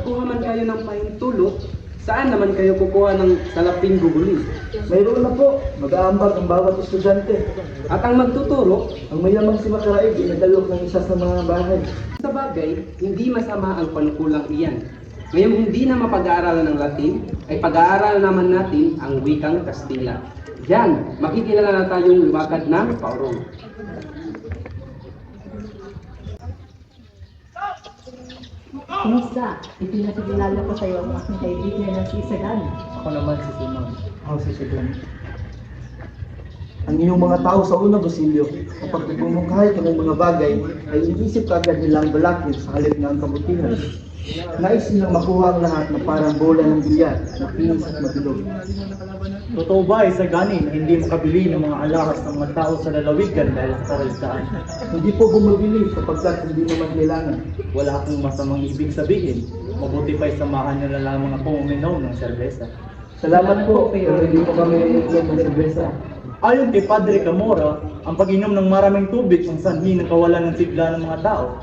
nagkuha man kayo ng pahintulot, saan naman kayo kukuha ng salaping guguli? Mayroon na po, mag-aambag ang bawat estudyante. At ang magtuturo, Ang mayamang si Makaraig, inadalok ng isa sa mga bahay. sa bagay, hindi masama ang panukulang iyan. Ngayong hindi na mapag-aaralan ng Latin, ay pag-aaralan naman natin ang wikang Kastila. Yan, makikilala na tayong lumakad ng paurong. Kumusta? Ipinakikilala ko sa iyo ang aking kaibigan na si Isagan. Ako naman si Simon. Ako si Sidon. Ang iyong mga tao sa una, Basilio, kapag nagmumungkahay ka ng mga bagay, ay inisip ka agad nilang balakid sa halip na ang kabutihan. Nais nilang makuha ang lahat na parang bola ng bilyar na pinis at mabilog. Totoo ba isa gani na hindi makabili ng mga alahas ng mga tao sa lalawigan dahil sa karalistaan? Hindi po bumabili sapagkat hindi naman kailangan. Wala akong masamang ibig sabihin. Mabuti pa isamahan nila lamang ako uminom ng serbesa. Salamat po, pero hindi po kami iinom ng serbesa. Ayon kay Padre Camora, ang pag-inom ng maraming tubig ang sanhi ng kawalan ng sigla ng mga tao.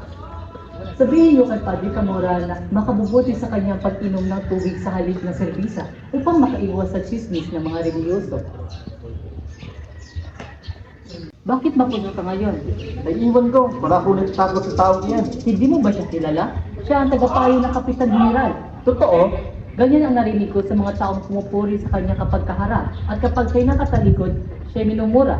Sabihin niyo kay Padre Camora na makabubuti sa kanyang pag-inom ng tubig sa halip ng serbisa upang makaiwas sa chismis ng mga religyoso. Bakit mapuno ka ngayon? Ay iwan ko, para ako nagtakot sa tao niyan. Hindi mo ba siya kilala? Siya ang tagapayo ng Kapitan General. Totoo? Ganyan ang narinig ko sa mga taong pumupuri sa kanya kapag kaharap at kapag siya'y nakatalikod, siya'y minumura.